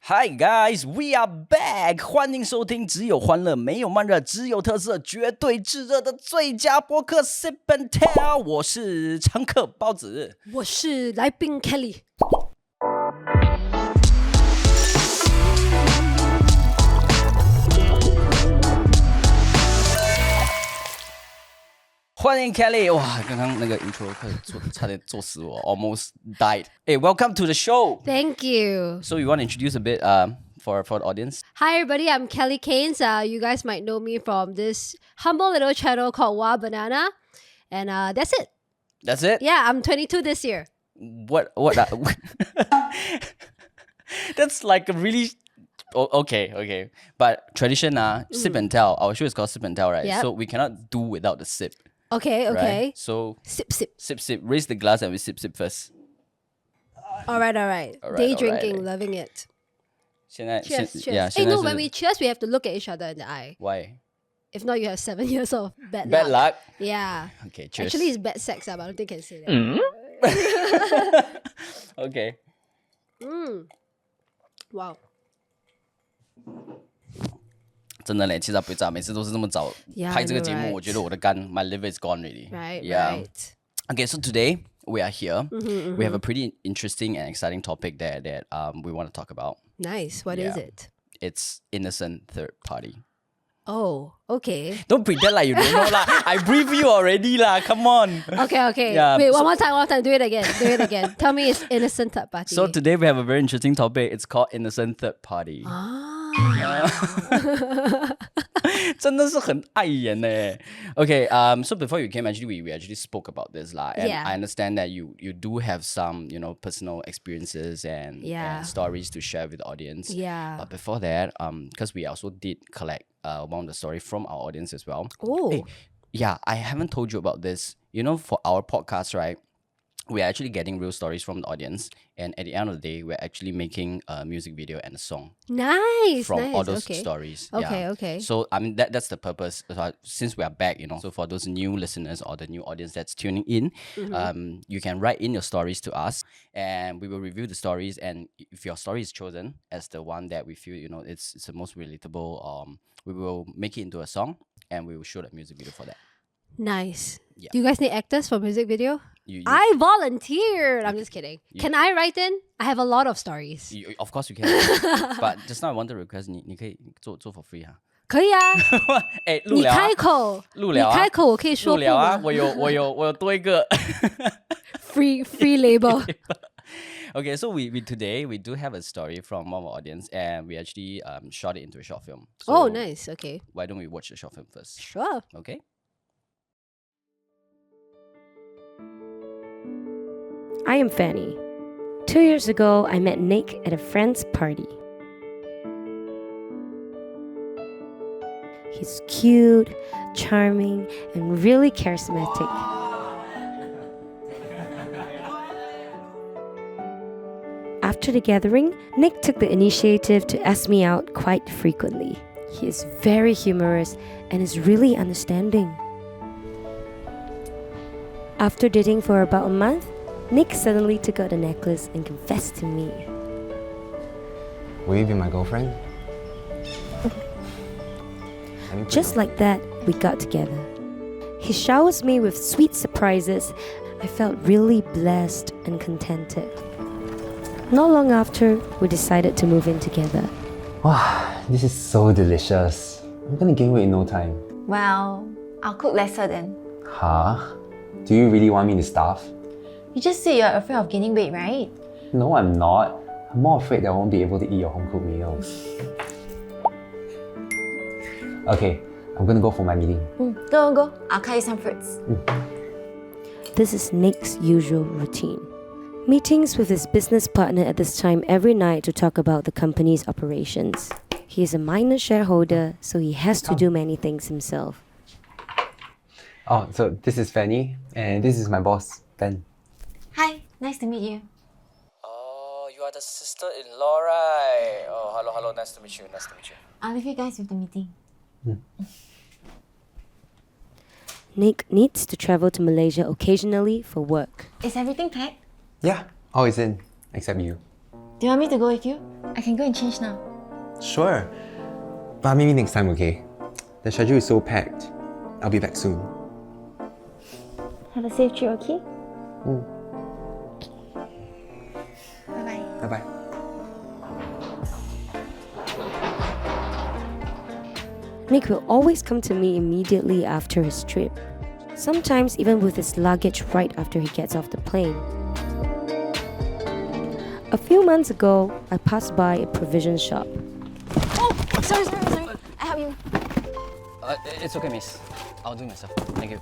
Hi guys, we are back！ 欢迎收听只有欢乐没有慢热，只有特色绝对炙热的最佳播客 𝗶𝗶𝗫𝗃。我是常客包子，我是来宾 Kelly。欢迎 Kelly！ 哇，刚刚那个 intro 差点做死我 ，almost died。Hey, welcome to the show. Thank you. So you want to introduce a bit for the audience? Hi everybody, I'm Kelly Keynes. You guys might know me from this humble little channel called 𝗶𝗶𝗫𝗃. And that's it. That's it? Yeah, I'm 22 this year. What That's like a really... Oh, okay. But tradition, sip and tell. Our show is called Sip and Tell, right? Yep. So we cannot do without the sip. Okay. Right? So Sip. sip. Raise the glass and we sip first. All right. Day drinking, loving it. Cheers. No, when we cheers, we have to look at each other in the eye. Why? If not, you have 7 years of bad luck. Bad luck? Yeah. Okay, cheers. Actually, it's bad sex, but I don't think I can say that. Okay. Wow. 真的嘞，气炸不炸，每次都是这么早 Yeah, 拍这个 I know, 节目， right? 我觉得我的肝 my liver is gone already. Right. Okay, so today we are here. We have a pretty interesting and exciting topic that we want to talk about. Nice. What is it? It's innocent third party. Oh, okay. Don't pretend like you don't know lah. I briefed you already lah. Come on. Okay. Yeah, Wait, so- one more time. Do it again. Tell me it's innocent third party. So today we have a very interesting topic. It's called innocent third party. 真的是很碍眼耶。Okay, so before you came, actually, we actually spoke about this lah. And Yeah. I understand that you do have some, personal experiences and stories to share with the audience. Yeah. But before that, because we also did collect one of the story from our audience as well. Oh. Hey, yeah, I haven't told you about this. For our podcast, right? We're actually getting real stories from the audience, and at the end of the day, we're actually making a music video and a song Nice. from all those stories. Okay. So I mean that's the purpose. Since we are back, so for those new listeners or the new audience that's tuning in, you can write in your stories to us, and we will review the stories. And if your story is chosen as the one that we feel it's the most relatable, we will make it into a song, and we will shoot a music video for that. Nice. Yeah. Do you guys need actors for music video? You- I volunteered. I'm just kidding. Can I write in? I have a lot of stories. Of course you can, but just now I want to request 你可以做 for free 哈。可以啊。哎，录你了啊，开口，录了啊，你开口，我可以说录了啊，不吗？我有多一个。free label. Okay, so we today we do have a story from one of our audience, and we actually shot it into a short film. So Oh, nice. Okay. Why don't we watch the short film first? Sure. Okay. I am Fanny. 2 years ago, I met Nick at a friend's party. He's cute, charming, and really charismatic. After the gathering, Nick took the initiative to ask me out quite frequently. He is very humorous and is really understanding. After dating for about a month, Nick suddenly took out the necklace and confessed to me. Will you be my girlfriend? Just like that, we got together. He showers me with sweet surprises. I felt really blessed and contented. Not long after, we decided to move in together. Wow, this is so delicious. I'm gonna gain weight in no time. Well, I'll cook lesser then. Huh? Do you really want me to starve? You just said you're afraid of gaining weight, right? No, I'm not. I'm more afraid that I won't be able to eat your home-cooked meals. Okay, I'm gonna go for my meeting. Go. I'll cut you some fruits. This is Nick's usual routine. Meetings with his business partner at this time every night to talk about the company's operations. He is a minor shareholder, so he has to do many things himself. Oh, so this is Fanny, and this is my boss, Ben. Hi, nice to meet you. Oh, you are the sister-in-law, right? Oh, hello. Nice to meet you. I'll leave you guys with the meeting. Nick needs to travel to Malaysia occasionally for work. Is everything packed? Yeah, all is in, except you. Do you want me to go with you? I can go and change now. Sure. But maybe next time, okay? The schedule is so packed. I'll be back soon. Have a safe trip, okay? Bye-bye. Bye-bye. Nick will always come to me immediately after his trip. Sometimes even with his luggage right after he gets off the plane. A few months ago, I passed by a provision shop. Oh, sorry. I help you. It's okay, miss. I'll do it myself. Thank you.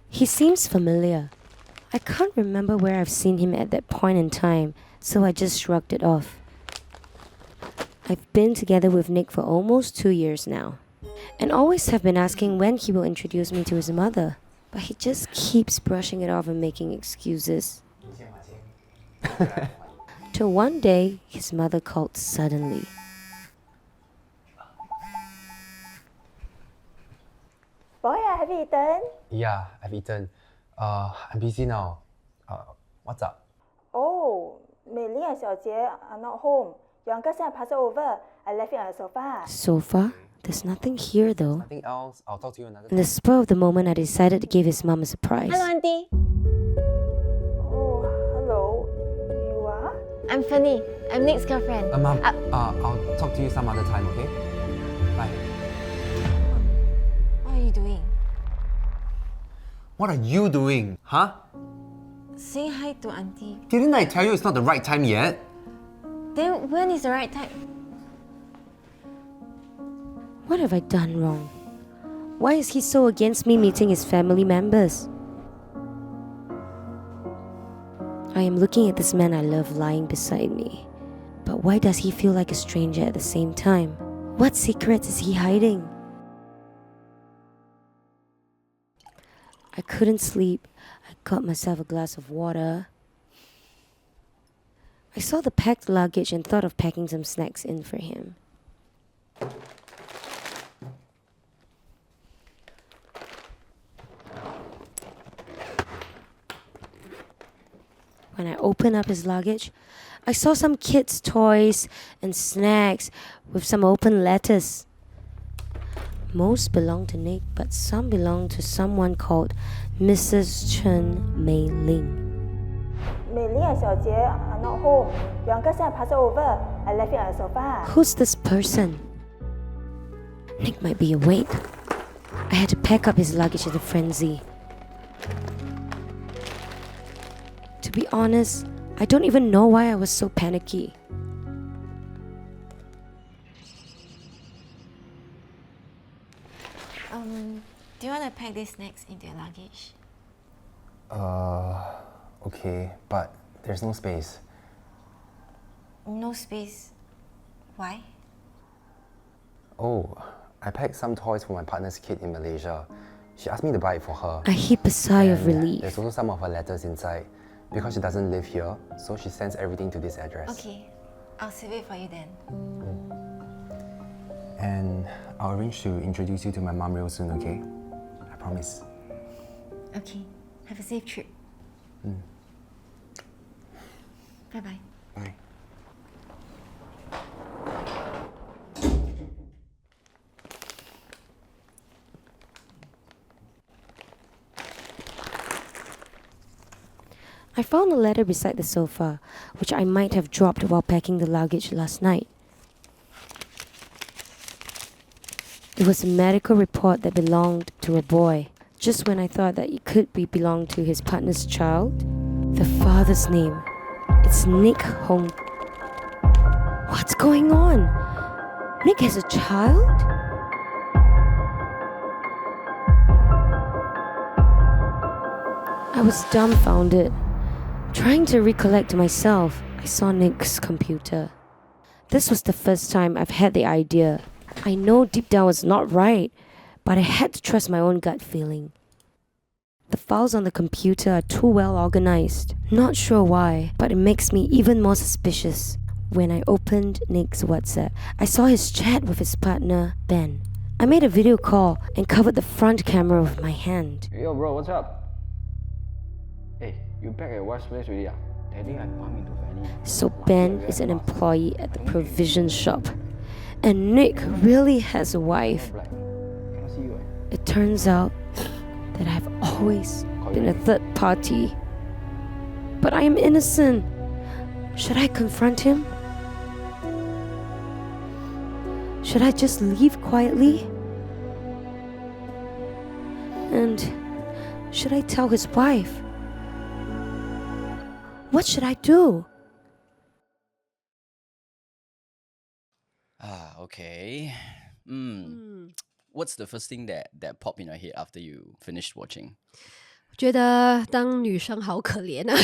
He seems familiar. I can't remember where I've seen him at that point in time, so I just shrugged it off. I've been together with Nick for almost 2 years now, and always have been asking when he will introduce me to his mother, but he just keeps brushing it off and making excuses. Till one day, his mother called suddenly. Boy, have you eaten? Yeah, I've eaten. I'm busy now. What's up? Oh, Mei Ling and 𝗄𝗶𝗁𝗅 are not home. Your uncle said I passed over. I left it on the sofa. Sofa? There's nothing here though. Nothing else. I'll talk to you another In time. the spur of the moment, I decided to give his mum a surprise. Hello, Auntie. Oh, hello. You are? I'm Fanny. I'm Nick's girlfriend. Mom, I'll talk to you some other time, okay? Bye. What are you doing? What are you doing, huh? Saying hi to Auntie. Didn't I tell you it's not the right time yet? Then when is the right time? What have I done wrong? Why is he so against me meeting his family members? I am looking at this man I love lying beside me. But why does he feel like a stranger at the same time? What secrets is he hiding? I couldn't sleep. I got myself a glass of water. I saw the packed luggage and thought of packing some snacks in for him. When I opened up his luggage, I saw some kids' toys and snacks with some open letters. Most belonged to Nick, but some belonged to someone called Mrs. Chen Mei Ling. Mei Ling and 𝗄𝗶𝗁𝗅 are not home. Your uncle said I passed over. I left it on the sofa. Who's this person? Nick might be awake. I had to pack up his luggage in a frenzy. To be honest, I don't even know why I was so panicky. Do you want to pack these snacks into your luggage? Okay, but there's no space. No space. Why? Oh, I packed some toys for my partner's kid in Malaysia. She asked me to buy it for her. I heaved a sigh of And relief. There's also some of her letters inside. Because she doesn't live here, so she sends everything to this address. Okay, I'll save it for you then. And I'll arrange to introduce you to my mom real soon, okay? I promise. Okay, have a safe trip. Bye-bye. Bye. I found a letter beside the sofa, which I might have dropped while packing the luggage last night. It was a medical report that belonged to a boy. Just when I thought that it could belong to his partner's child, the father's name. It's Nick Hong. What's going on? Nick has a child? I was dumbfounded. Trying to recollect myself, I saw Nick's computer. This was the first time I've had the idea. I know deep down it's not right, but I had to trust my own gut feeling. The files on the computer are too well organized. Not sure why, but it makes me even more suspicious. When I opened Nick's WhatsApp, I saw his chat with his partner, Ben. I made a video call and covered the front camera with my hand. Yo bro, what's up? Hey, you back at your wife's place already? So Ben is an employee at the provision shop. And Nick really has a wife. It turns out that I've always been a third party. But I am innocent. Should I confront him? Should I just leave quietly? And should I tell his wife? What should I do? Okay. What's the first thing that popped in your head after you finished watching? 觉得当女生好可怜啊。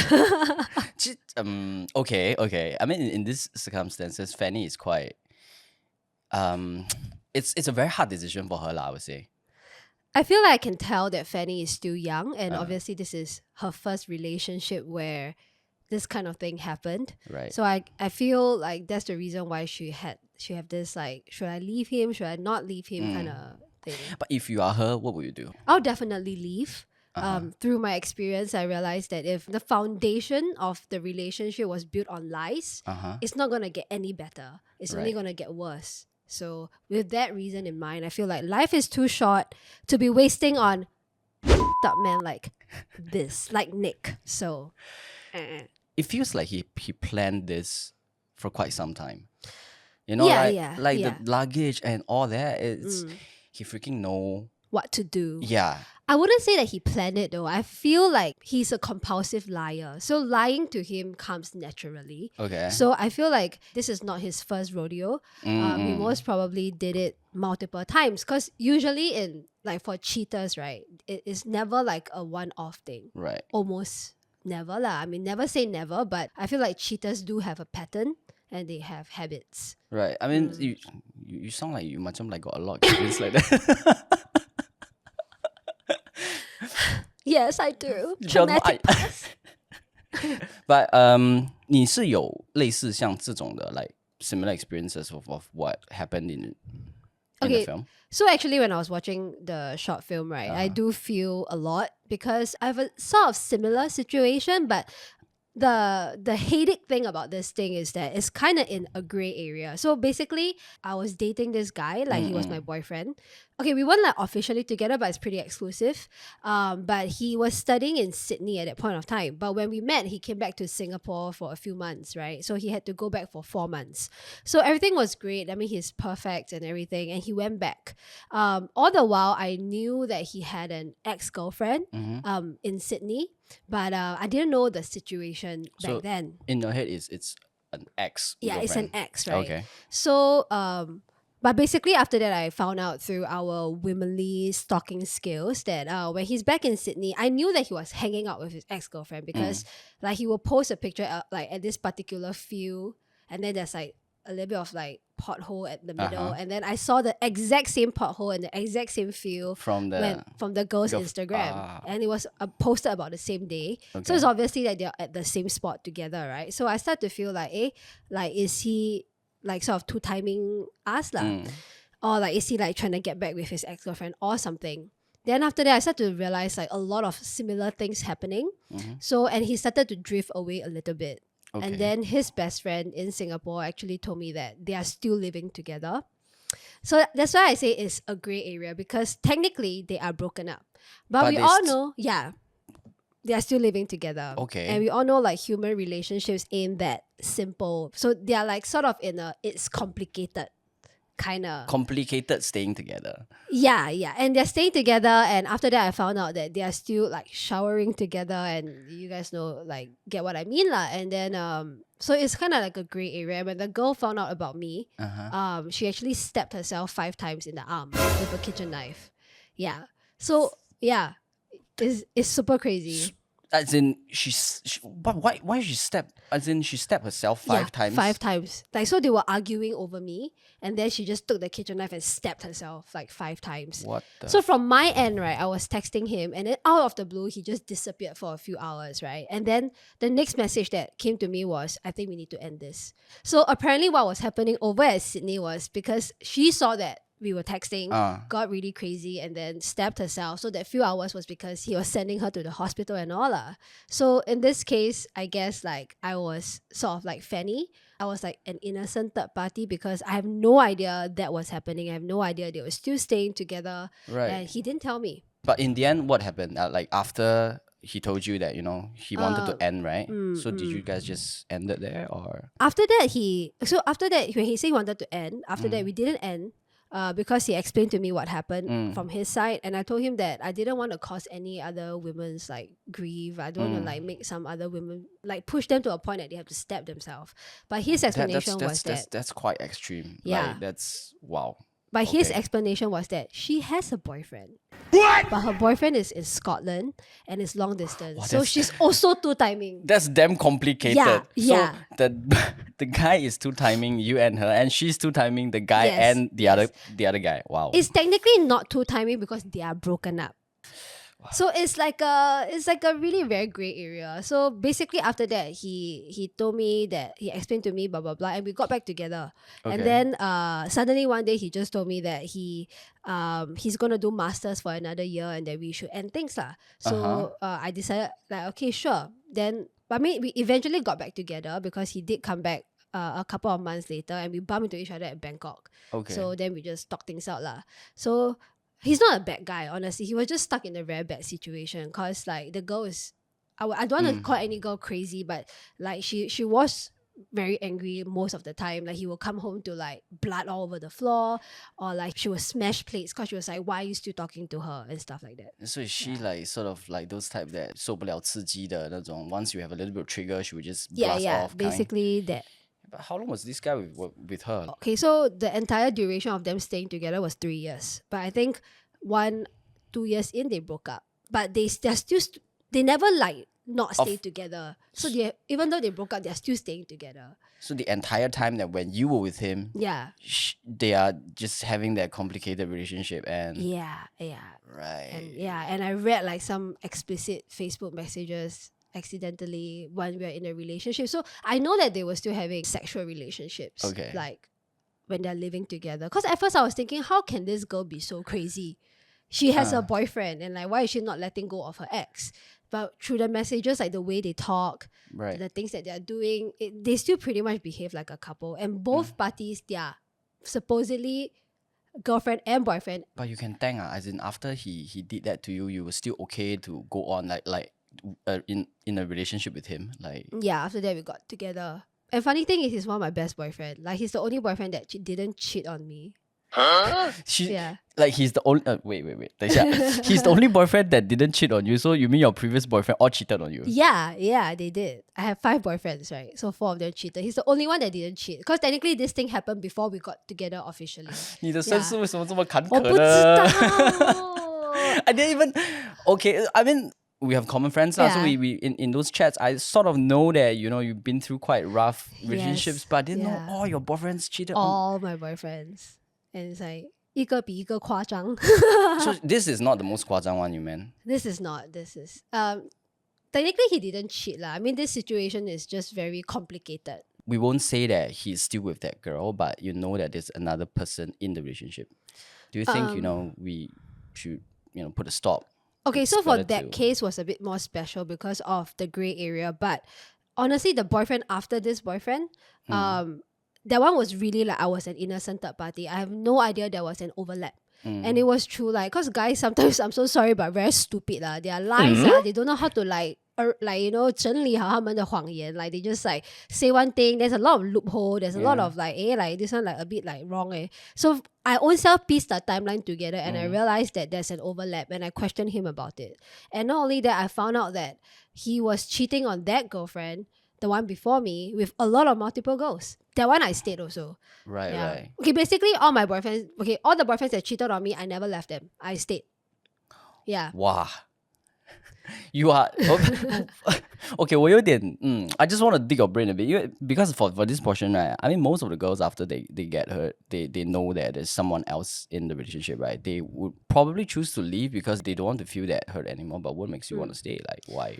Okay. I mean, in these circumstances, Fanny is quite. It's a very hard decision for her, I would say. I feel like I can tell that Fanny is still young, and obviously this is her first relationship where this kind of thing happened. Right. So I feel like that's the reason why she have this like, should I leave him? Should I not leave him? Kind of thing. But if you are her, what would you do? I'll definitely leave. Through my experience, I realized that if the foundation of the relationship was built on lies, it's not gonna get any better. It's only gonna get worse. So with that reason in mind, I feel like life is too short to be wasting on up man like this, like Nick. So it feels like he planned this for quite some time. The luggage and all that. He freaking know what to do. Yeah. I wouldn't say that he planned it though. I feel like he's a compulsive liar. So lying to him comes naturally. Okay. So I feel like this is not his first rodeo. He most probably did it multiple times. Because usually in like for cheaters, right, it is never like a one-off thing. Right. Almost never lah. I mean, never say never, but I feel like cheaters do have a pattern and they have habits. Right. I mean, you sound like you macam like got a lot of experience like that. Yes, I do. Traumatic past. But 你是有类似像这种的 like similar experiences of what happened in the film? So actually when I was watching the short film, right, I do feel a lot because I have a sort of similar situation, but the headache thing about this thing is that it's kind of in a gray area. So basically, I was dating this guy, like he was my boyfriend. Okay, we weren't like officially together, but it's pretty exclusive. But he was studying in Sydney at that point of time. But when we met, he came back to Singapore for a few months, right? So he had to go back for 4 months. So everything was great. I mean, he's perfect and everything. And he went back. All the while, I knew that he had an ex-girlfriend in Sydney. But I didn't know the situation back then. In your head, it's an ex. Yeah, it's an ex, right? Okay. So, but basically after that, I found out through our womanly stalking skills that when he's back in Sydney, I knew that he was hanging out with his ex-girlfriend because like he will post a picture like at this particular field, and then there's like a little bit of like pothole at the middle, and then I saw the exact same pothole and the exact same field from the girl's Instagram, and it was posted about the same day. Okay. So it's obviously that they're at the same spot together, right? So I start to feel like, like is he like sort of two-timing us lah? Or like is he like trying to get back with his ex-girlfriend or something? Then after that, I started to realize like a lot of similar things happening. So, and he started to drift away a little bit. Okay. And then his best friend in Singapore actually told me that they are still living together. So that's why I say it's a gray area, because technically they are broken up. But we all know, they are still living together. Okay. And we all know like human relationships ain't that simple. So they are like sort of in a, it's complicated kind of. Complicated staying together. Yeah. And they're staying together, and after that I found out that they are still like showering together, and you guys know, like, get what I mean lah. And then so it's kind of like a gray area. When the girl found out about me, she actually stabbed herself 5 times in the arm with a kitchen knife. Yeah. So yeah, it's super crazy. As in, but why she stabbed? As in, she stabbed herself 5 times? 5 times. Like, so they were arguing over me, and then she just took the kitchen knife and stabbed herself like 5 times. What the? So from my end, right, I was texting him, and then out of the blue, he just disappeared for a few hours, right? And then the next message that came to me was, I think we need to end this. So apparently what was happening over at Sydney was because she saw that we were texting, Ah. got really crazy, and then stabbed herself. So that few hours was because he was sending her to the hospital and all lah. So in this case, I guess like I was sort of like Fanny. I was like an innocent third party because I have no idea that was happening. I have no idea they were still staying together. Right. And he didn't tell me. But in the end, what happened? Like after he told you that, he wanted to end, right? So did you guys just end it there, or? After that, when he said he wanted to end, after that we didn't end. Because he explained to me what happened from his side, and I told him that I didn't want to cause any other women's like grief. I don't want to like make some other women like push them to a point that they have to stab themselves. But his explanation was that That's quite extreme. Yeah. Like, that's wow. But his Okay. explanation was that she has a boyfriend. What? But her boyfriend is in Scotland and it's long distance. Wow, So that's- she's also two-timing. That's damn complicated. Yeah, So yeah. the guy is two timing you and her, and she's two timing the guy Yes, and the other guy. Wow. It's technically not two-timing because they are broken up. So it's like a really very gray area. So basically after that he told me that he explained to me blah blah blah, and we got back together. And Okay. then suddenly one day he just told me that he's gonna do masters for another year and that we should end things lah. So I decided like okay sure. Then but I mean we eventually got back together because he did come back a couple of months later and we bumped into each other at Bangkok. Okay. So then we just talked things out lah. So he's not a bad guy, honestly. He was just stuck in a very bad situation because like the girl is, I don't want to call any girl crazy, but like she was very angry most of the time. Like he will come home to like blood all over the floor, or like she would smash plates because she was like, why are you still talking to her and stuff like that. So is she like sort of like those type that 受不了刺激的那种, once you have a little bit of trigger, she would just blast off kind? Basically that. But how long was this guy with her? Okay, so the entire duration of them staying together was 3 years. But I think 1-2 years in, they broke up. But they're still, they never like not stayed together. So even though they broke up, they're still staying together. So the entire time that when you were with him, Yeah. they are just having that complicated relationship and Yeah. right. And I read like some explicit Facebook messages accidentally when we were in a relationship. So I know that they were still having sexual relationships. Okay. Like when they're living together. Because at first I was thinking, how can this girl be so crazy? She has a boyfriend and like why is she not letting go of her ex? But through the messages, like the way they talk, Right. the things that they're doing, they still pretty much behave like a couple. And both parties, they are supposedly girlfriend and boyfriend. But you can thank as in after he did that to you, you were still okay to go on in a relationship with him, like. Yeah, after that we got together. And funny thing is, he's one of my best boyfriend. Like he's the only boyfriend that didn't cheat on me. Yeah. Like he's the only wait. 等一下. He's the only boyfriend that didn't cheat on you. So you mean your previous boyfriend all cheated on you? Yeah, they did. I have 5 boyfriends, right? So 4 of them cheated. He's the only one that didn't cheat. Because technically this thing happened before we got together officially. 你的身世为什么这么坎坷我不知呢？道。I didn't even. Okay, I mean, we have common friends now, so Yeah. we in those chats, I sort of know that you've been through quite rough relationships, but I didn't know yeah. all your boyfriends cheated on. All my boyfriends. And it's like 一个比一个夸张. So this is not the most 夸张 one, you mean? This is not. This is technically he didn't cheat lah. I mean this situation is just very complicated. We won't say that he's still with that girl, but you know that there's another person in the relationship. Do you think we should put a stop? Okay, It's so for better that to- case was a bit more special because of the gray area. But honestly, the boyfriend after this boyfriend, that one was really like I was an innocent third party. I have no idea there was an overlap. And it was true, like, because guys sometimes, I'm so sorry, but very stupid lah. Their lies, they don't know how to like 整理好他们的谎言. Like they just like say one thing, there's a lot of loophole, there's a lot of like this one like a bit like wrong. So I own self pieced the timeline together and I realized that there's an overlap and I questioned him about it. And not only that, I found out that he was cheating on that girlfriend, the one before me, with a lot of multiple girls. That one I stayed also. Right, Yeah. right. Okay, basically all my boyfriends, all the boyfriends that cheated on me, I never left them. I stayed. Yeah. Wow. You are okay. 我有点 I just want to dig your brain a bit because for this portion, right? I mean, most of the girls after they get hurt, they know that there's someone else in the relationship, right? They would probably choose to leave because they don't want to feel that hurt anymore. But what makes you want to stay? Like why?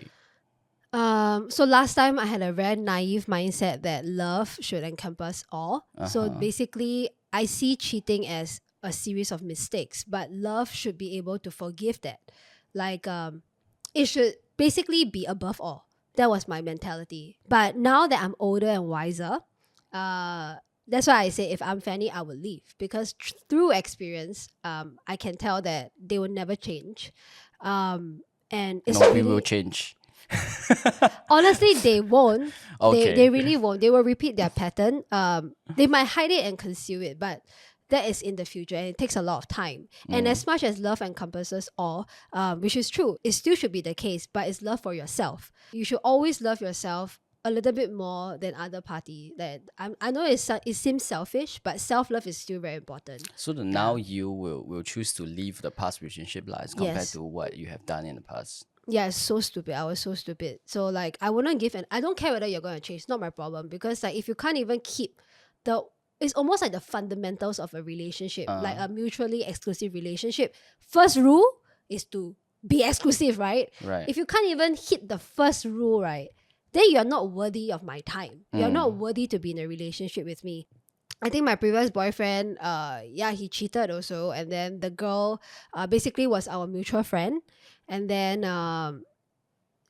So last time I had a very naive mindset that love should encompass all. So basically, I see cheating as a series of mistakes, but love should be able to forgive that. Like, it should basically be above all. That was my mentality. But now that I'm older and wiser, that's why I say if I'm Fanny, I will leave, because through experience, I can tell that they will never change. And it's No, really, we will change. honestly, they won't. Okay. They really won't. They will repeat their pattern. They might hide it and conceal it, but that is in the future, and it takes a lot of time. And as much as love encompasses all, which is true, it still should be the case, but it's love for yourself. You should always love yourself a little bit more than other party. That I know it seems selfish, but self-love is still very important. So now you will choose to leave the past relationship as compared Yes. to what you have done in the past. Yeah, it's so stupid. I was so stupid. So like, I wouldn't give I don't care whether you're going to change. It's not my problem, because like, if you can't even keep it's almost like the fundamentals of a relationship, like a mutually exclusive relationship. First rule is to be exclusive, right? Right. If you can't even hit the first rule, right, then you're not worthy of my time. You're not worthy to be in a relationship with me. I think my previous boyfriend, he cheated also. And then the girl basically was our mutual friend. And then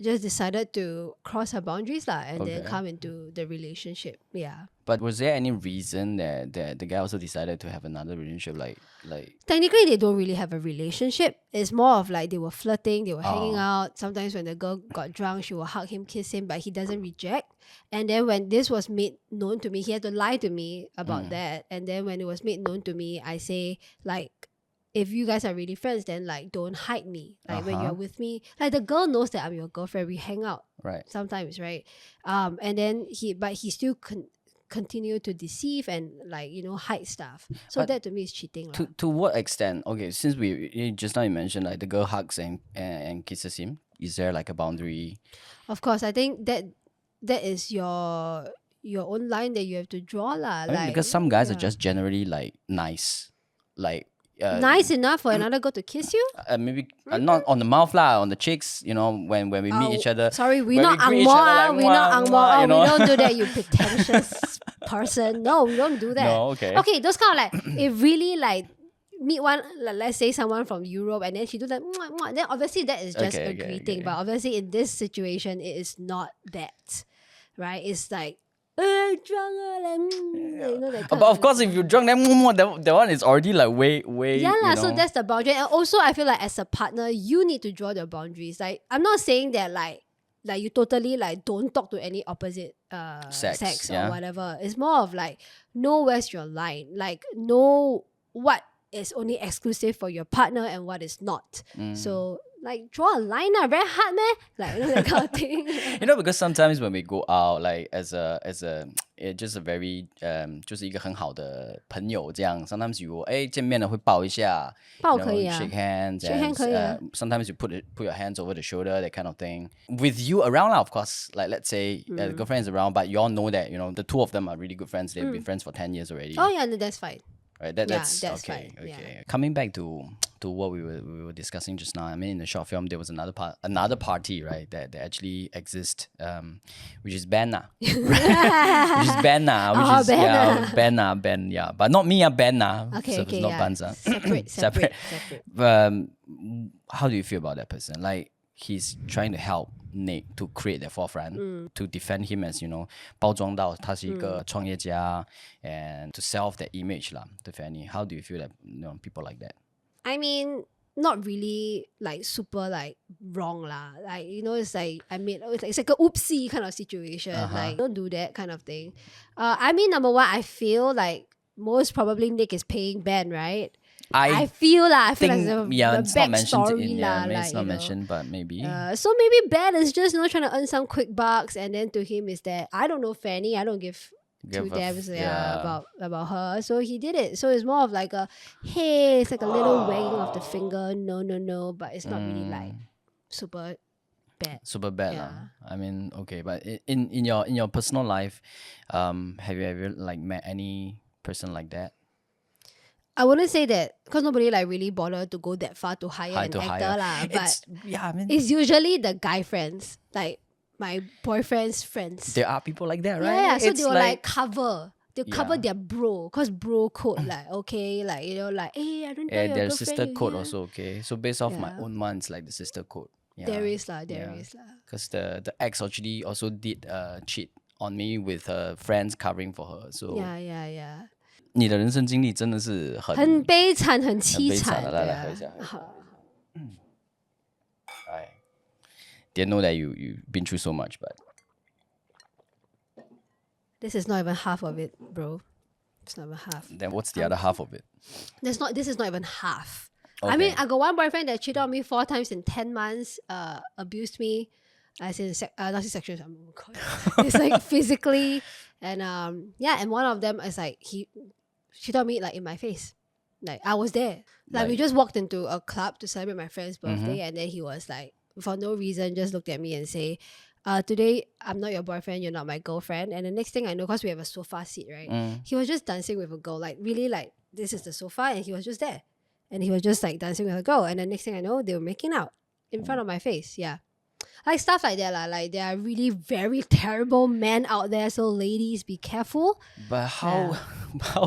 just decided to cross her boundaries and then Okay. come into the relationship. Yeah. But was there any reason that the guy also decided to have another relationship? Like Technically, they don't really have a relationship. It's more of like they were flirting, they were hanging out. Sometimes when the girl got drunk, she will hug him, kiss him, but he doesn't reject. And then when this was made known to me, he had to lie to me about that. And then when it was made known to me, I say like, if you guys are really friends, then like don't hide me. Like when you're with me, like the girl knows that I'm your girlfriend. We hang out right. sometimes, right? And then he still continue to deceive and like hide stuff. So But that to me is cheating. To what extent? Okay, since just now you mentioned like the girl hugs and kisses him, is there like a boundary? Of course, I think that is your own line that you have to draw lah. I mean, because some guys are just generally like nice, like nice enough for another girl to kiss you. maybe not on the mouth lah, on the cheeks. You know, when we meet each other. Sorry, we're when not we greet each angmoh. other, like, We're not mwah, angmoh. mwah, you know? We don't do that, you pretentious person. No, we don't do that. No, okay. Okay, those kind of like, if really like meet one, like, let's say someone from Europe, and then she do that, mwah, mwah, then obviously that is just a greeting. okay. But obviously in this situation, it is not that, right? It's like, drunk, that kind But of course, if you drunk, then that one is already like way. yeah lah. you So know. that's the boundary. And also, I feel like as a partner, you need to draw the boundaries. Like, I'm not saying that like you totally like don't talk to any opposite sex or yeah. whatever. It's more of like, know where's your line. Like, know what is only exclusive for your partner and what is not. So like, draw a line, very hard, man. Like, that kind of thing. You know, because sometimes when we go out, like as a just a very 就是一个很好的朋友这样 sometimes you 见面了会抱一下，抱 you know, 可以啊 shake hands, Shake hand and, 可以啊 sometimes you put your hands over the shoulder, that kind of thing. With you around lah, of course, like let's say the girlfriend is around, but you all know that the two of them are really good friends. They've been friends for 10 years already. Oh yeah, no, that's fine. Right, Yeah, that's that's okay. fine, yeah. Okay. Coming back to what we were discussing just now. I mean, in the short film, there was another party, right? That actually exists, which is Benna, which is Benna, which is Benna. Ben, yeah, but not me, Benna. Okay, so okay, it's not yeah. Bunz. Separate. How do you feel about that person? Like, he's trying to help Nick to create that forefront, to defend him as 包装到他是一个创业家 and to self that image lah, to Fanny. How do you feel that people like that? I mean, not really like super like wrong lah. Like, it's like it's like a oopsie kind of situation. Like, don't do that kind of thing. I mean, number one, I feel like most probably Nick is paying Ben, right? I feel like think, the it's not mentioned. backstory lah, Maybe like, it's not mentioned, but maybe. So maybe Ben is just trying to earn some quick bucks, and then to him is that I don't know Fanny, I don't give two dabs about her, so he did it. So it's more of like a hey, it's like a little wagging of the finger, no, but it's not really like super bad. Super bad Yeah. lah. I mean, okay, but in your personal life, have you ever like met any person like that? I wouldn't say that, because nobody like really bothered to go that far to hire an actor lah. But it's usually the guy friends, like my boyfriend's friends. There are people like that, right? Yeah, so It's they will like cover. They'll cover Yeah. their bro, cause bro code like okay, like you know, like hey, I don't tell your Their girlfriend sister you code here. also, okay? So based off my Yeah. own months, like the sister code. Yeah. There is lah. Yeah. Because the ex actually also did cheat on me with her friends covering for her. So Yeah. 你的人生经历真的是很悲惨，很凄悲惨惨，的。来对啊。喝一下。I didn't know that you've been through so much, but This is not even half of it, bro. It's not even half. then what's the other half of it? This is not even half. I mean, I got one boyfriend that cheated on me 4 times in 10 months, abused me, as in not sexual, it's like physically, and and one of them is like he cheated on me like in my face, like I was there, like we just walked into a club to celebrate my friend's birthday, and then he was like for no reason just looked at me and say, today I'm not your boyfriend, you're not my girlfriend. And the next thing I know, because we have a sofa seat, right? He was just dancing with a girl, like really like this is the sofa, and he was just there. And he was just like dancing with a girl. And the next thing I know, they were making out in front of my face. Yeah. Like stuff like that. Like there are really very terrible men out there. So ladies, be careful. But how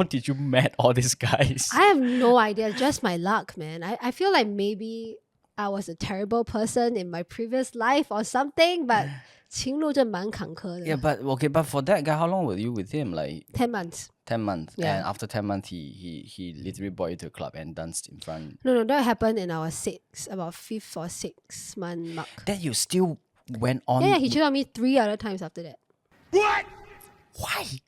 did you met all these guys? I have no idea. Just my luck, man. I feel like maybe I was a terrible person in my previous life or something. But 情路真蛮坎坷的。 Yeah, but for that guy, how long were you with him? Like 10 months. 10 months. Yeah. And after 10 months, he literally brought you to a club and danced in front. No, that happened in our about 5th or 6th month mark. Then you still went on. Yeah, he cheated on me 3 other times after that. What?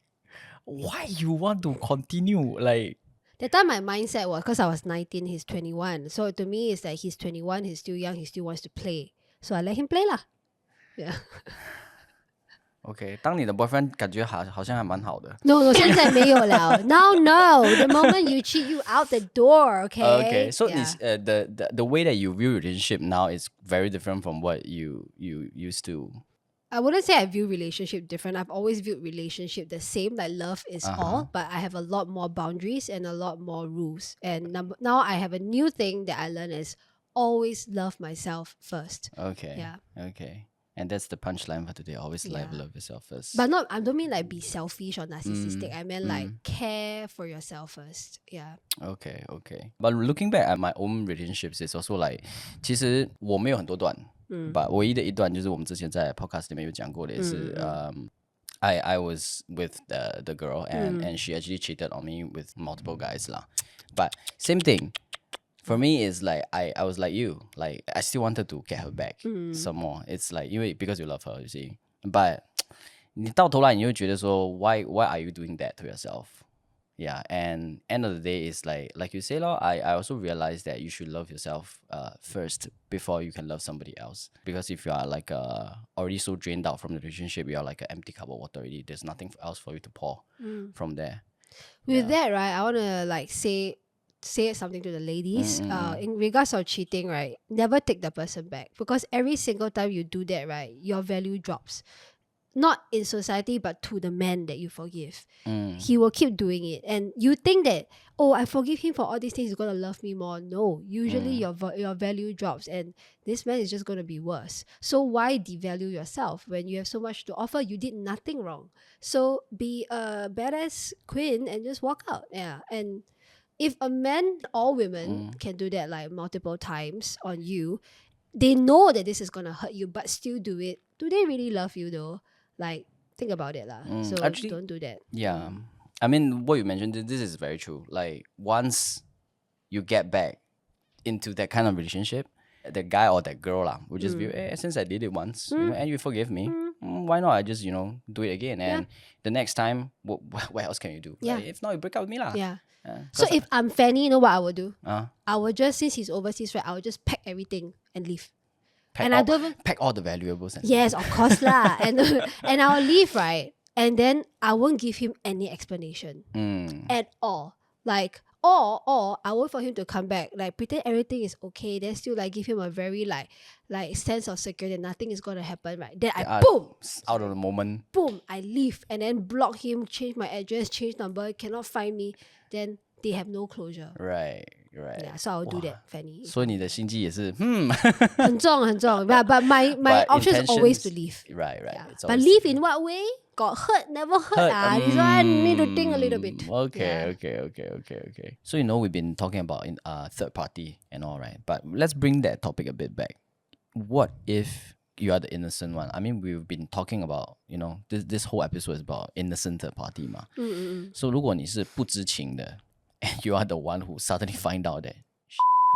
Why you want to continue? Like, That time my mindset was, because I was 19, he's 21. So to me, it's like he's 21, he's still young, he still wants to play. So I let him play lah. Yeah. okay, 当你的 boyfriend 感觉好像还蛮好的。 No, 现在没有了. Now, no. The moment you cheat, you out the door, okay? Okay, so yeah. it's, the way that you view relationship now is very different from what you used to. I wouldn't say I view relationship different. I've always viewed relationship the same, like love is all, but I have a lot more boundaries and a lot more rules. And now I have a new thing that I learned is always love myself first. Okay. Yeah. Okay. And that's the punchline for today. Always Yeah. love yourself first. But I don't mean like be selfish or narcissistic. I mean like care for yourself first. Yeah. Okay. But looking back at my own relationships, it's also like 其实我没有很多段 but 唯一的一段就是我们之前在 podcast 里面有讲过的也是 I was with the girl and she actually cheated on me with multiple guys lah. But same thing. For me, it's like I was like you. Like I still wanted to get her back some more. It's like because you love her, you see. But 你到头来你会觉得说 why are you doing that to yourself? Yeah, and end of the day is like you say, I also realized that you should love yourself first before you can love somebody else. Because if you are like already so drained out from the relationship, you are like an empty cup of water already. There's nothing else for you to pour from there. With that, right, I want to like say something to the ladies. In regards of cheating, right, never take the person back. Because every single time you do that, right, your value drops. Not in society, but to the man that you forgive. He will keep doing it. And you think that, oh, I forgive him for all these things, he's going to love me more. No, usually your value drops and this man is just going to be worse. So why devalue yourself when you have so much to offer? You did nothing wrong. So be a badass queen and just walk out. Yeah. And if a man or women can do that like multiple times on you, they know that this is going to hurt you, but still do it. Do they really love you though? Like, think about it lah. So actually, don't do that. Yeah. I mean, what you mentioned, this is very true. Like, once you get back into that kind of relationship, the guy or that girl will just view, since I did it once, and you forgive me, why not I just, do it again? And the next time, what else can you do? Yeah. Like, if not, you break up with me lah. Yeah. So if I'm Fanny, you know what I would do? I would just, since he's overseas, right, I would just pack everything and leave. Pack all the valuables. And Yes, of course lah. And I'll leave, right? And then I won't give him any explanation at all. Like, or I wait for him to come back. Like, pretend everything is okay. Then still like give him a very like sense of security that nothing is gonna happen, right? Then I boom, out of the moment. Boom, I leave and then block him, change my address, change number, cannot find me. Then they have no closure. Right. right. Yeah, so I'll do Wow. that, Fanny. 所以你的心机也是很重很重 but my But option is always to intentions- leave. Right. Yeah. It's But always- leave in what way? Got hurt, never hurt. This one need to think a little bit. Okay. So we've been talking about third party and all, right? But let's bring that topic a bit back. What if you are the innocent one? I mean, we've been talking about, this whole episode is about innocent third party 嘛。So 如果你是不知情的 and you are the one who suddenly find out that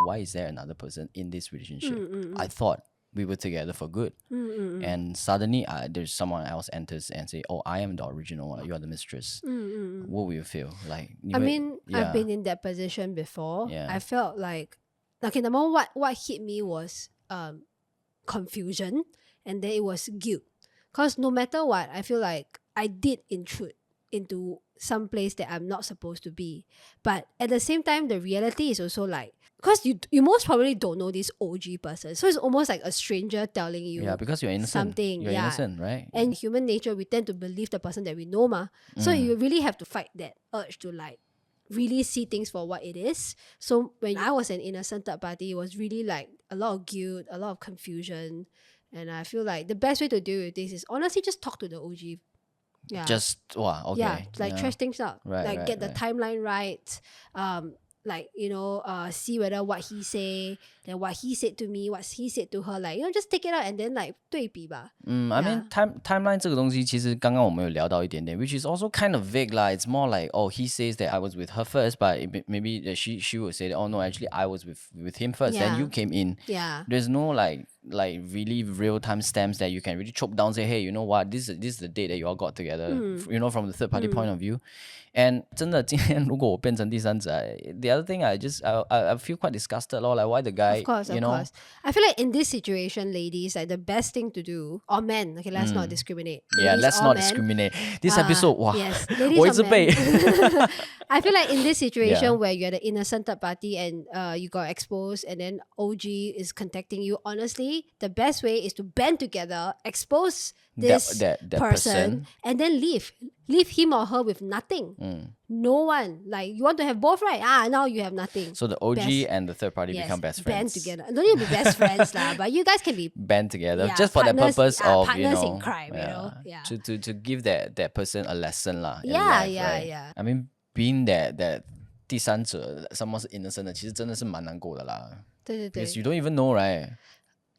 why is there another person in this relationship? I thought we were together for good. And suddenly there's someone else enters and say, oh, I am the original one, you are the mistress. What will you feel? Like, I mean, I've yeah. been in that position before. Yeah. I felt like, okay, number one, what hit me was confusion, and then it was guilt. Because no matter what, I feel like I did intrude into some place that I'm not supposed to be. But at the same time, the reality is also like, because you most probably don't know this OG person. So it's almost like a stranger telling you Yeah, because you're innocent. something. You're innocent, right? And human nature, we tend to believe the person that we know, ma. So you really have to fight that urge to like really see things for what it is. So when I was an innocent third party, it was really like a lot of guilt, a lot of confusion. And I feel like the best way to deal with this is honestly just talk to the OG. Yeah. Just, wow, okay. Yeah, like trash things out. Right, like right, get the right. timeline right. Like, see whether what he say, then what he said to me, what he said to her, like, just take it out and then like 对比吧. I mean, timeline 这个东西其实刚刚我们有聊到一点点 which is also kind of vague lah. It's more like, oh, he says that I was with her first, but maybe she would say that, oh no, actually I was with him first, then Yeah. you came in. Yeah. There's no like really real time stamps that you can really choke down, say, hey, you know what, this is the date that you all got together, from the third party point of view. And 真的今天如果我变成第三者 the other thing I feel quite disgusted lor, like why the guy, Of course. I feel like in this situation, ladies, like the best thing to do, or men, okay, let's not discriminate. yeah, Ladies let's or not men, discriminate. This episode, wow, yes, ladies 我一 or 直被 men. I feel like in this situation Yeah. where you're the innocent third party and you got exposed and then OG is contacting you, honestly, the best way is to band together, expose this that person, and then leave him or her with nothing. No one. Like, you want to have both, right? Now you have nothing. So the OG Best- and the third party Yes, become best band friends. together. Don't need to be best friends lah, but you guys can be Band together, Yeah, just for the partners- purpose of, partners in crime, Yeah. to give that person a lesson lah. in Yeah, life, yeah, right? yeah. I mean, being that 第三者 someone 是 innocent 的，其实真的是蛮难过的啦。对 Because you don't even know, right?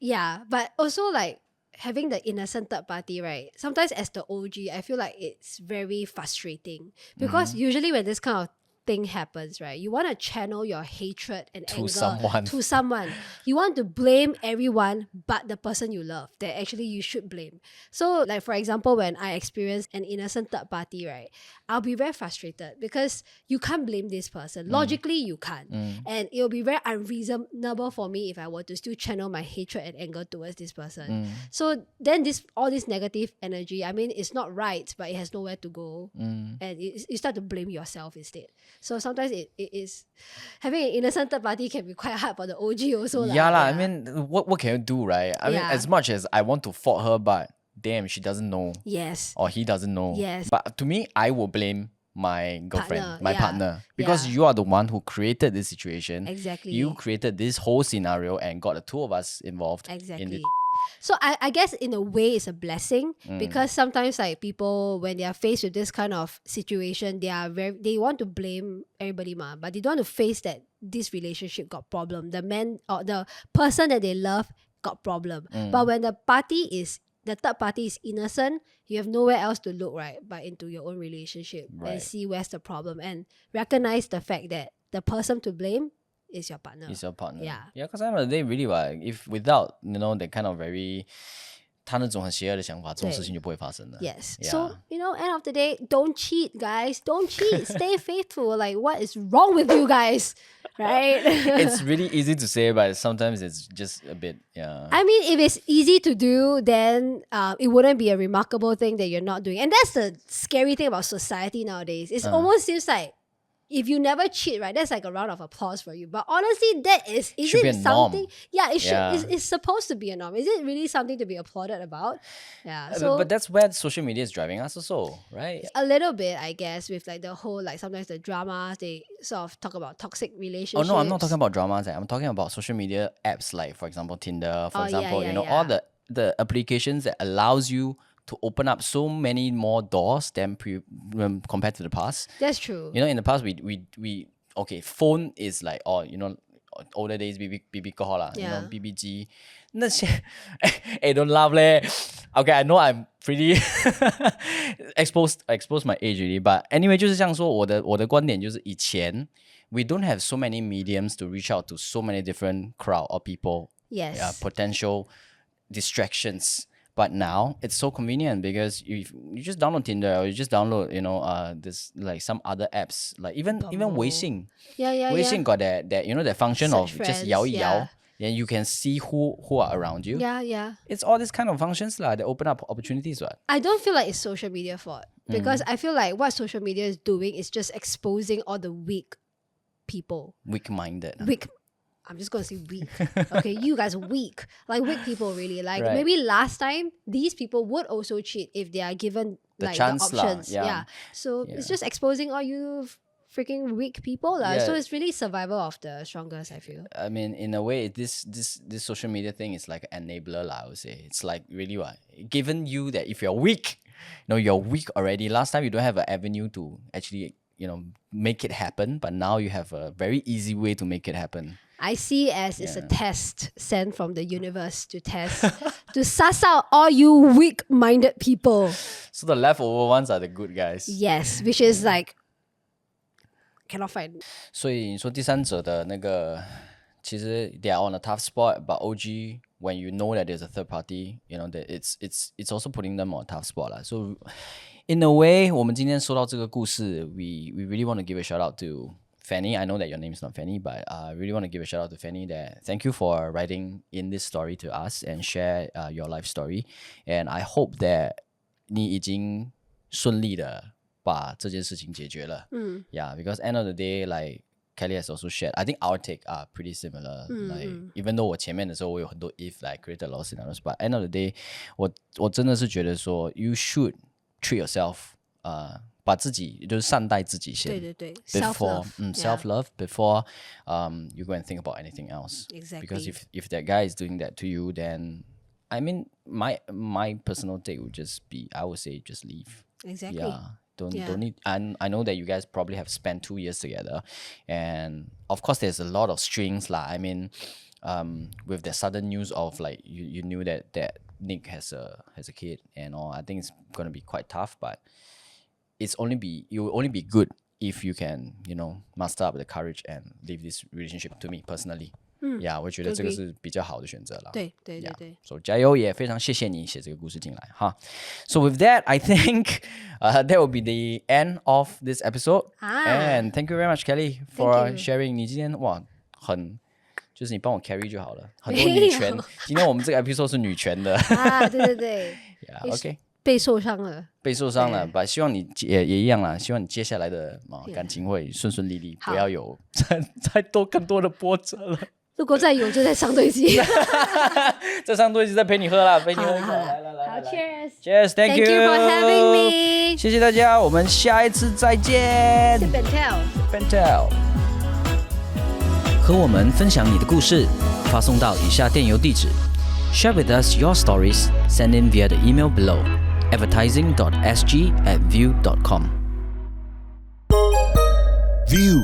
Yeah, but also like having the innocent third party, right? Sometimes as the OG, I feel like it's very frustrating because usually when this kind of thing happens, right, you want to channel your hatred and To anger someone. to someone. You want to blame everyone but the person you love that actually you should blame. So like, for example, when I experience an innocent third party, right, I'll be very frustrated because you can't blame this person. Logically, you can't. And it will be very unreasonable for me if I were to still channel my hatred and anger towards this person. So then all this negative energy, I mean, it's not right, but it has nowhere to go. And you start to blame yourself instead. So sometimes it is having an innocent third party can be quite hard for the OG also. Yeah lah. I mean, what can you do, right? I mean, Yeah. as much as I want to fault her, but damn, she doesn't know Yes. or he doesn't know. Yes. But to me, I will blame my girlfriend, Partner, my yeah. partner, because Yeah. you are the one who created this situation. Exactly. You created this whole scenario and got the two of us involved in Exactly. this. So I guess in a way it's a blessing because sometimes like people when they are faced with this kind of situation, they want to blame everybody ma, but they don't want to face that this relationship got problem. The man or the person that they love got problem. But when the third party is innocent, you have nowhere else to look, right, but into your own relationship and Right. see where's the problem and recognize the fact that the person to blame is your partner. Is your partner. Yeah. Yeah, because at the end of the day, really, if without, that kind of very 他那种很邪恶的想法，这种事情就不会发生了。 Yes. Yeah. So, end of the day, don't cheat, guys. Don't cheat. Stay faithful. Like, what is wrong with you guys? Right? It's really easy to say, but sometimes it's just a bit, yeah. I mean, if it's easy to do, then it wouldn't be a remarkable thing that you're not doing. And that's the scary thing about society nowadays. It almost seems like if you never cheat, right, that's like a round of applause for you. But honestly, Should be a norm. something? Yeah, it should. Yeah. It's supposed to be a norm. Is it really something to be applauded about? Yeah. So but that's where social media is driving us also, right? a little bit, I guess, with like the whole like sometimes the dramas they sort of talk about toxic Oh relationships. no, I'm not talking about dramas. I'm talking about social media apps like, for example, Tinder. For Oh, yeah, example, yeah, all yeah. the applications that allows you to open up so many more doors than compared to the past. That's true. In the past we okay, phone is like older days BB call lah, Yeah. BB 机那些hey, don't laugh leh. Okay, I know I'm pretty exposed my age already, but anyway 就是这样说，我的观点就是以前 we don't have so many mediums to reach out to so many different crowd or people, Yes. potential distractions. But now it's so convenient because you just download Tinder or you just download this like some other apps like even Weixin. Yeah. Weixin got that that function Search of just friends, 摇一摇, yeah. and you can see who are around you. Yeah. It's all these kind of functions that open up opportunities. Right? I don't feel like it's social media fault because I feel like what social media is doing is just exposing all the weak people. Weak-minded. Weak. I'm just gonna say weak. Okay, you guys are weak. Like weak people really. Like Right. maybe last time these people would also cheat if they are given The like chance the lah, options. yeah. So Yeah. it's just exposing all you freaking weak people. Yeah. So it's really survival of the strongest, I feel. I mean, in a way, this social media thing is like an enabler, I would say. It's like really what given you that if you're weak, you're weak already. Last time you don't have an avenue to actually make it happen, but now you have a very easy way to make it happen. I see as it's a test sent from the universe to test to suss out all you weak-minded people. So the leftover ones are the good guys. Yes, which is like cannot find. 所以你说第三者的那个，其实 they are on a tough spot, but OG when you know that there's a third party, that it's also putting them on a tough spot lah. So in a way, 我们今天说到这个故事 we really want to give a shout out to Fanny. I know that your name is not Fanny, but I really want to give a shout out to Fanny that thank you for writing in this story to us and share your life story. And I hope that 你已经顺利的把这件事情解决了。Yeah, because end of the day, like Kelly has also shared, I think our take are pretty similar. Like even though 我前面的时候我有很多 if like created a lot of scenarios, but end of the day, 我真的是觉得说 you should treat yourself. 把自己就是善待自己先。对 Before self-love. self-love before you go and think about anything else. Exactly. Because if that guy is doing that to you, then I mean my personal take would just be I would say just leave. Exactly. Yeah. Don't need. And I know that you guys probably have spent 2 years together, and of course there's a lot of strings lah. I mean, with the sudden news of like you knew that Nick has a kid and all, I think it's gonna be quite tough, but it will only be good if you can, muster up the courage and leave this relationship. To me personally, yeah, 我觉得这个是比较好的选择啦。对 So 加油，也非常谢谢你写这个故事进来哈。So with that, I think that will be the end of this episode. And thank you very much, Kelly, for Thank you. sharing. 你今天哇就是你帮我 carry 就好了，很多女权。今天我们这个 episode 是女权的。啊，对 Yeah, OK. 被受伤了。被受伤了，希望你也一样啦。希望你接下来的感情会顺利利，不要有更多的波折了。如果再有，就再上对机。再上对机再陪你喝啦，陪你喝一口。好来，Cheers。Thank you you for having me. 谢谢大家，我们下一次再见。Sip and tell. 和我们分享你的故事，发送到以下电邮地址 ：share with us your stories. Send in via the email below. advertising.sg@view.com. View